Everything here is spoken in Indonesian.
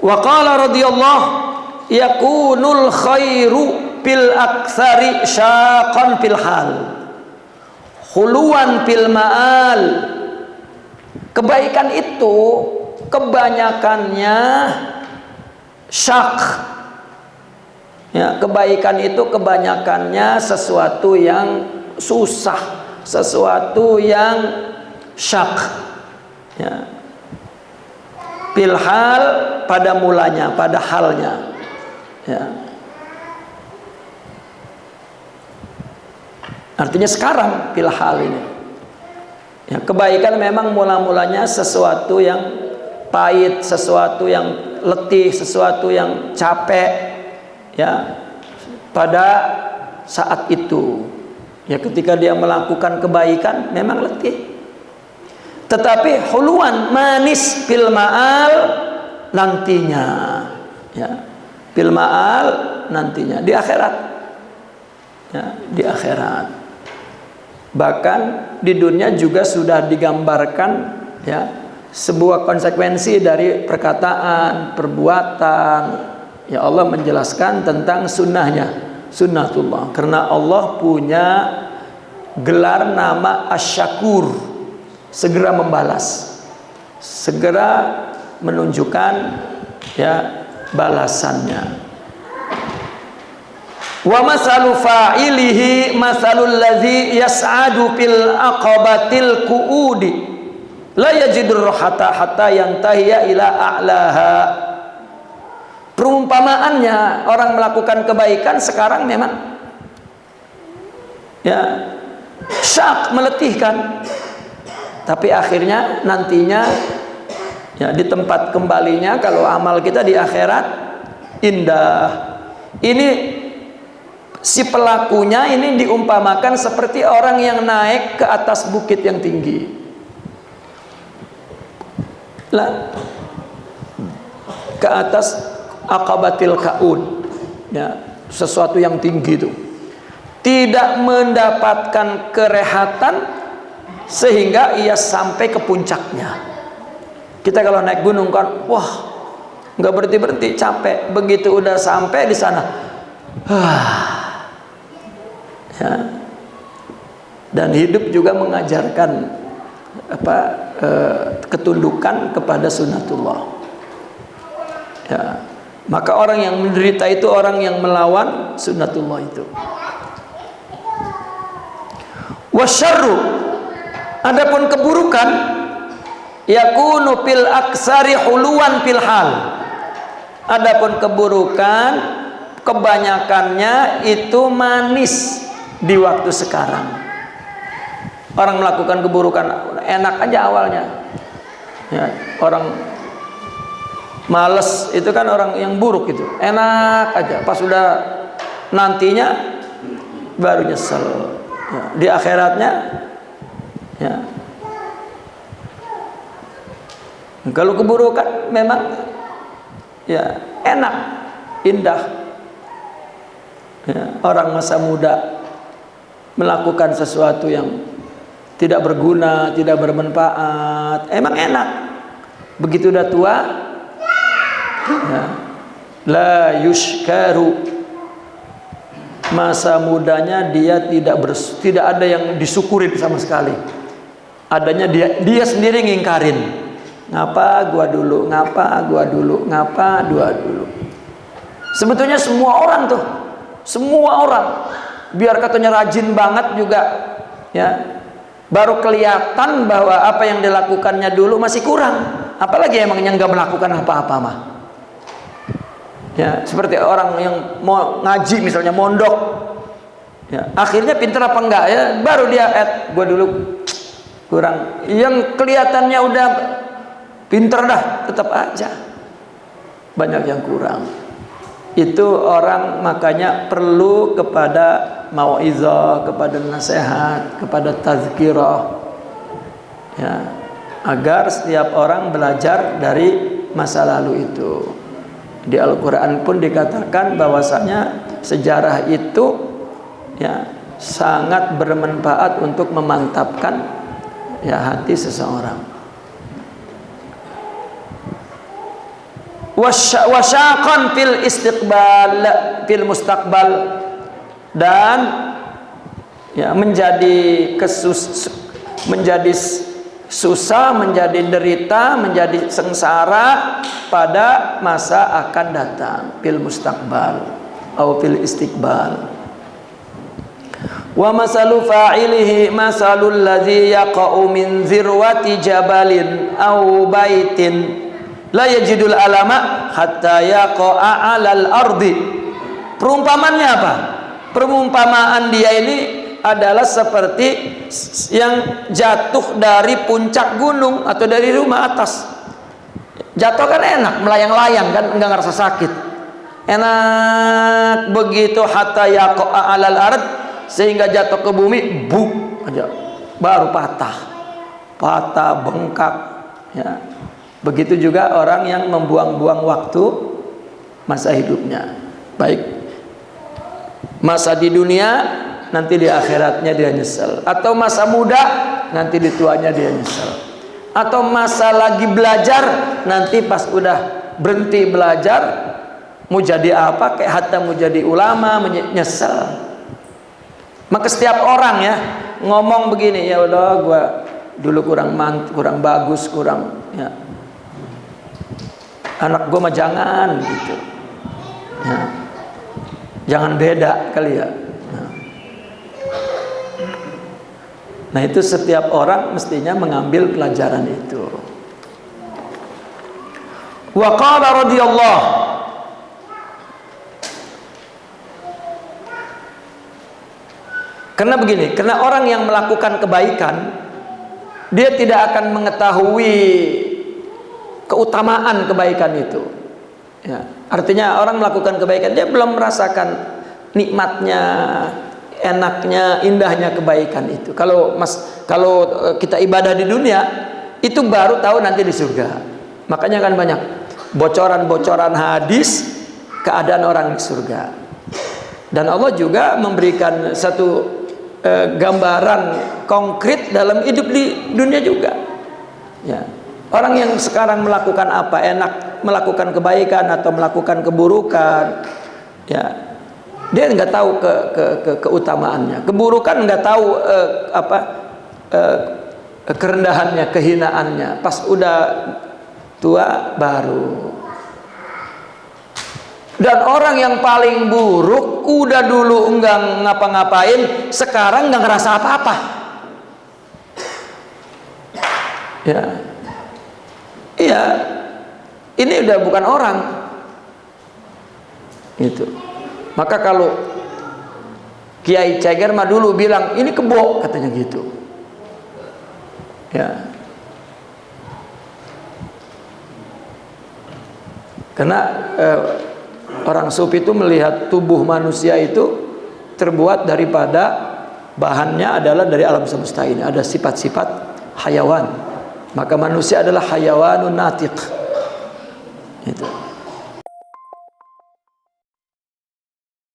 Wa qala radhiyallahu yakunul khairu fil aktsari syaqan fil hal khuluwan fil ma'al. Kebaikan itu kebanyakannya syak. Ya, kebaikan itu kebanyakannya sesuatu yang susah, sesuatu yang syak. Ya. Fil hal, pada mulanya, pada halnya. Ya. Artinya sekarang fil hal ini. Ya, kebaikan memang mula-mulanya sesuatu yang pahit, sesuatu yang letih, sesuatu yang capek, ya, pada saat itu. Ya, ketika dia melakukan kebaikan memang letih. Tetapi huluan, manis fil ma'al, nantinya. Ya, fil ma'al, nantinya di akhirat. Ya, di akhirat. Bahkan di dunia juga sudah digambarkan, ya, sebuah konsekuensi dari perkataan, perbuatan. Ya, Allah menjelaskan tentang sunnahnya, sunnatullah. Karena Allah punya gelar nama Asy-Syakur, segera membalas, segera menunjukkan, ya, balasannya. Wa masalu fa'ilihi masalul ladzi yas'adu fil aqabatil qu'udi la yajidur rahata hatta yantahiya ila a'laha. Perumpamaannya orang melakukan kebaikan sekarang memang, ya, syak, meletihkan, tapi akhirnya nantinya, ya, di tempat kembalinya kalau amal kita di akhirat indah. Ini si pelakunya ini diumpamakan seperti orang yang naik ke atas bukit yang tinggi. Lah, ke atas aqabatil kaun, ya, sesuatu yang tinggi itu. Tidak mendapatkan kerehatan sehingga ia sampai ke puncaknya. Kita kalau naik gunung kan, wah, nggak berhenti-berhenti, capek. Begitu udah sampai di sana, ya. Dan hidup juga mengajarkan apa, ketundukan kepada sunnatullah. Ya. Maka orang yang menderita itu orang yang melawan sunnatullah itu. Wasyarru, adapun keburukan, yakunu fil aksari huluwan fil hal. Adapun keburukan kebanyakannya itu manis di waktu sekarang. Orang melakukan keburukan enak aja awalnya, ya, orang males itu kan orang yang buruk itu, enak aja, pas sudah nantinya baru nyesel, ya, di akhiratnya, ya. Kalau keburukan memang, ya, enak, indah, ya. Orang masa muda melakukan sesuatu yang tidak berguna, tidak bermanfaat, emang enak. Begitu udah tua, ya, la yushkaru, masa mudanya dia tidak ada yang disyukurin sama sekali. Adanya dia sendiri ngingkarin. Ngapa gua dulu, ngapa gua dulu, ngapa gua dulu. Sebetulnya semua orang tuh, semua orang, biar katanya rajin banget juga, ya, baru kelihatan bahwa apa yang dilakukannya dulu masih kurang. Apalagi emangnya nggak melakukan apa-apa mah. Ya, seperti orang yang mau ngaji misalnya, mondok, ya, akhirnya pinter apa enggak, ya, baru dia gua dulu kurang. Yang kelihatannya udah pinter dah, tetap aja banyak yang kurang. Itu orang makanya perlu kepada mauizah, kepada nasihat, kepada tazkirah, ya, agar setiap orang belajar dari masa lalu itu. Di Al-Quran pun dikatakan bahwasanya sejarah itu, ya, sangat bermanfaat untuk memantapkan, ya, hati seseorang. wasyaqan fil istiqbal fil mustaqbal, dan ya menjadi susah, menjadi derita, menjadi sengsara pada masa akan datang, fil mustaqbal atau fil istiqbal. Wa masalu fa'ilihi masalul ladzi yaqa'u min zirwati jabalin aw baitin la yajidul alama hatta yaqa'a 'alal ardi. Perumpamannya apa? Perumpamaan dia ini adalah seperti yang jatuh dari puncak gunung atau dari rumah atas. Jatuh kan enak, melayang-layang kan, enggak ngerasa sakit. Enak begitu, hatta yaqa'a 'alal ard, sehingga jatuh ke bumi, buk aja baru patah, bengkak ya. Begitu juga orang yang membuang-buang waktu masa hidupnya, baik masa di dunia, nanti di akhiratnya dia nyesel, atau masa muda, nanti di tuanya dia nyesel, atau masa lagi belajar, nanti pas udah berhenti belajar mau jadi apa, kayak hatta mau jadi ulama, nyesel. Maka setiap orang ya ngomong begini, ya Allah gua dulu kurang bagus, ya. Anak gua mah jangan gitu. Ya. Jangan beda kali ya. Nah, itu setiap orang mestinya mengambil pelajaran itu. Wa qala radhiyallahu, karena begini, karena orang yang melakukan kebaikan, dia tidak akan mengetahui keutamaan kebaikan itu. Ya, artinya orang melakukan kebaikan, dia belum merasakan nikmatnya, enaknya, indahnya kebaikan itu. Kalau kita ibadah di dunia, itu baru tahu nanti di surga. Makanya kan banyak bocoran-bocoran hadis keadaan orang di surga. Dan Allah juga memberikan satu gambaran konkret dalam hidup di dunia juga. Ya. Orang yang sekarang melakukan apa, enak melakukan kebaikan atau melakukan keburukan, ya dia nggak tahu keutamaannya. Keburukan nggak tahu kerendahannya, kehinaannya. Pas udah tua baru. Dan orang yang paling buruk udah dulu enggak ngapa-ngapain, sekarang enggak ngerasa apa-apa. Ya. Iya. Ini udah bukan orang. Gitu. Maka kalau Kiai Ceger mah dulu bilang, ini kebo, katanya gitu. Ya. Karena orang sufi itu melihat tubuh manusia itu terbuat daripada bahannya adalah dari alam semesta ini, ada sifat-sifat hayawan. Maka manusia adalah hayawanun natiq. Itu.